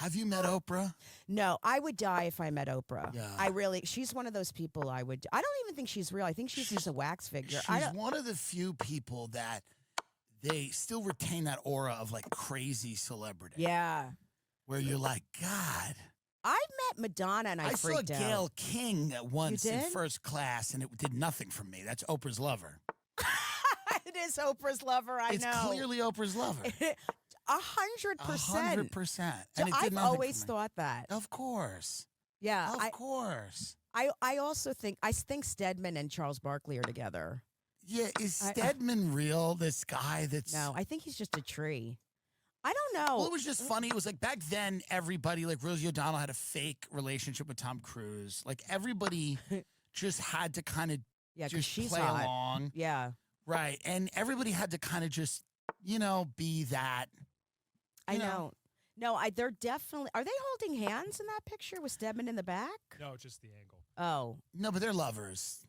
Have you met Oprah? No, I would die if I met Oprah. Yeah. She's one of those people I would. I don't even think she's real. I think she's just a wax figure. She's one of the few people that they still retain that aura of like crazy celebrity. Yeah. Where you're like, God. I met Madonna and I freaked saw out. Gayle King once You in did? first class, and it did nothing for me. That's Oprah's lover. It is Oprah's lover. I It's know. clearly Oprah's lover. 100%. 100%. So And it did I've nothing always for me. thought that. Of course. Yeah. Of course. I also think Stedman and Charles Barkley are together. Yeah, is Stedman real? This guy that's No, I think he's just a tree. I don't know. Well, it was just funny. It was like back then, everybody like Rosie O'Donnell had a fake relationship with Tom Cruise. Like everybody just had to kind of just she's play hot. along. Yeah. Right. And everybody had to kind of just, be that. I know. No, they're definitely. Are they holding hands in that picture with Stedman in the back? No, just the angle. Oh. No, but they're lovers.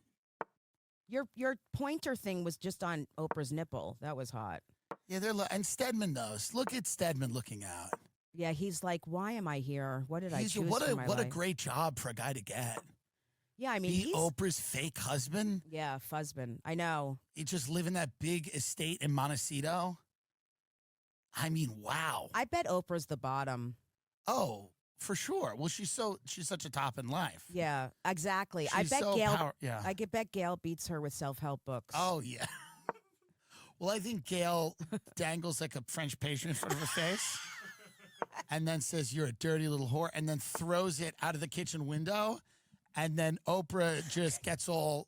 Your pointer thing was just on Oprah's nipple. That was hot. Yeah, and Stedman knows. Look at Stedman looking out. Yeah, he's like, why am I here? What did I choose what for my a life? great job for a guy to get. Yeah, I mean, Be he's Oprah's fake husband. Yeah, husband. I know. He just live in that big estate in Montecito. I mean, wow. I bet Oprah's the bottom. Oh, for sure. Well, she's such a top in life. Yeah, exactly. She's I bet so Gail. yeah. I bet Gail beats her with self-help books. Oh yeah. Well, I think Gail dangles like a French patient in front of her face, and then says, "You're a dirty little whore," and then throws it out of the kitchen window, and then Oprah just gets all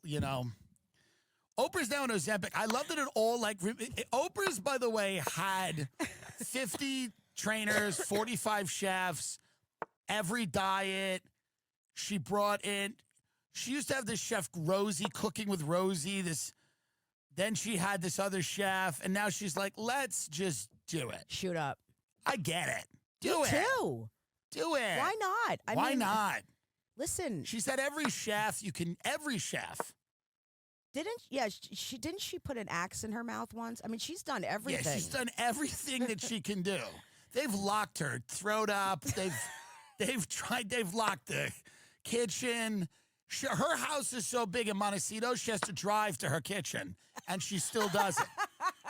Oprah's now in Ozempic. I love that it all Oprah's, by the way, had 50 trainers, 45 chefs, every diet. She brought in. She used to have this chef Rosie, Cooking with Rosie. Then she had this other chef, and now she's like, let's just do it. Shoot up. I get it. Do Me it. too. Do it. Why not? Why not? Listen. She said every chef. Didn't she put an axe in her mouth once? I mean, she's done everything. Yeah, she's done everything that she can do. They've locked her throat up. They've locked the kitchen. Her house is so big in Montecito, she has to drive to her kitchen, and she still does it.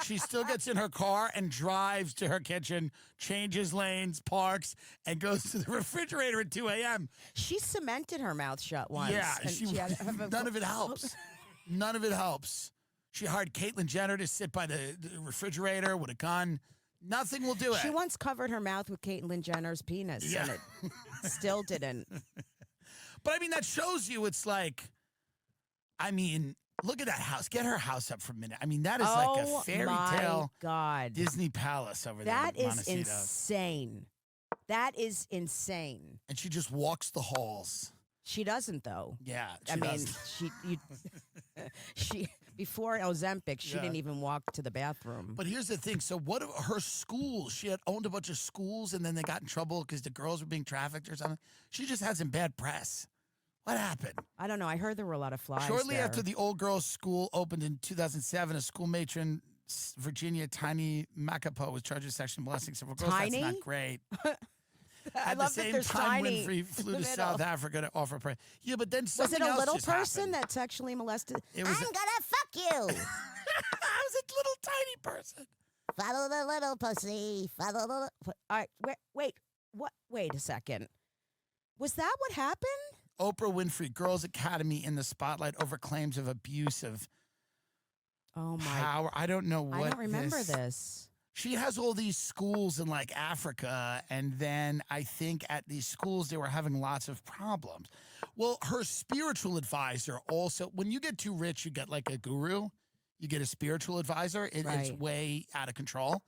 She still gets in her car and drives to her kitchen, changes lanes, parks, and goes to the refrigerator at 2 a.m. She cemented her mouth shut once. Yeah, and none of it helps. None of it helps. She hired Caitlyn Jenner to sit by the refrigerator with a gun. Nothing will do it. She once covered her mouth with Caitlyn Jenner's penis, and it still didn't. But I mean, that shows you it's like, I mean, look at that house. Get her house up for a minute. I mean, that is like a fairy tale God. Disney palace over there. That in is Montecito. insane. That is insane. And she just walks the halls. She doesn't, though. Yeah, I mean, she before Ozempic, she didn't even walk to the bathroom. But here's the thing. So what her schools, she had owned a bunch of schools, and then they got in trouble because the girls were being trafficked or something. She just had some bad press. What happened? I don't know. I heard there were a lot of flies Shortly there. after the old girls' school opened in 2007, a school matron, Virginia Tiny Macapo, was charged with sexually molesting several girls. Tiny? That's not great. I At love the that same there's time, Tiny Winfrey flew in to the South middle. Africa to offer prayer. Yeah, but then Was something it a else little just person happened. that sexually molested? It was I'm gonna fuck you. I was a little tiny person. Follow the little pussy. Follow the. All right, wait. What? Wait a second. Was that what happened? Oprah Winfrey Girls Academy in the spotlight over claims of abuse of power. I don't know what. I don't remember this. She has all these schools in like Africa, and then I think at these schools they were having lots of problems. Well, her spiritual advisor also, when you get too rich, you get like a guru, you get a spiritual advisor. It's way out of control.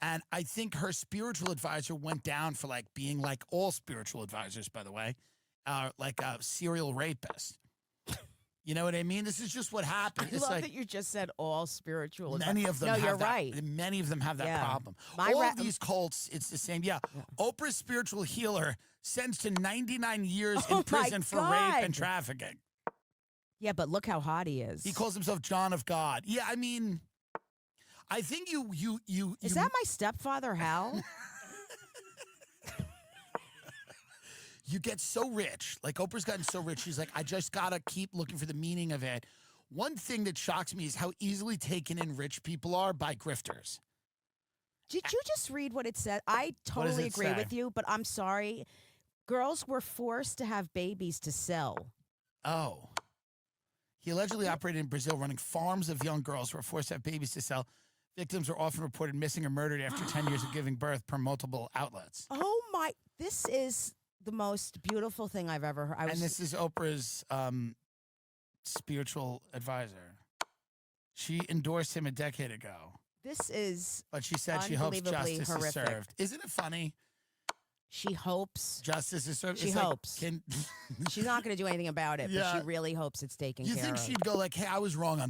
And I think her spiritual advisor went down for like being like all spiritual advisors, by the way, like a serial rapist. You know what I mean? This is just what happened. I it's love like, that you just said all spiritual. many of them No, have you're that. right. Many of them have that problem. All of these cults, it's the same. Yeah. Oprah's spiritual healer sentenced to 99 years in prison for rape and trafficking. Yeah, but look how hot he is. He calls himself John of God. Yeah, I mean, I think you Is that my stepfather, Hal? you get so rich. Like Oprah's gotten so rich. She's like, I just got to keep looking for the meaning of it. One thing that shocks me is how easily taken in rich people are by grifters. Did you just read what it said? I totally agree say? with you, but I'm sorry. Girls were forced to have babies to sell. Oh. He allegedly operated in Brazil running farms of young girls who were forced to have babies to sell. Victims were often reported missing or murdered after 10 years of giving birth per multiple outlets. Oh my, this is the most beautiful thing I've ever heard. And this is Oprah's spiritual advisor. She endorsed him a decade ago. This is But she said she hopes unbelievably justice horrific. is served. Isn't it funny? She hopes. Justice is served. She It's hopes. Like, She's not going to do anything about it, but Yeah. she really hopes it's taken you care think of. she'd go like, hey, I was wrong on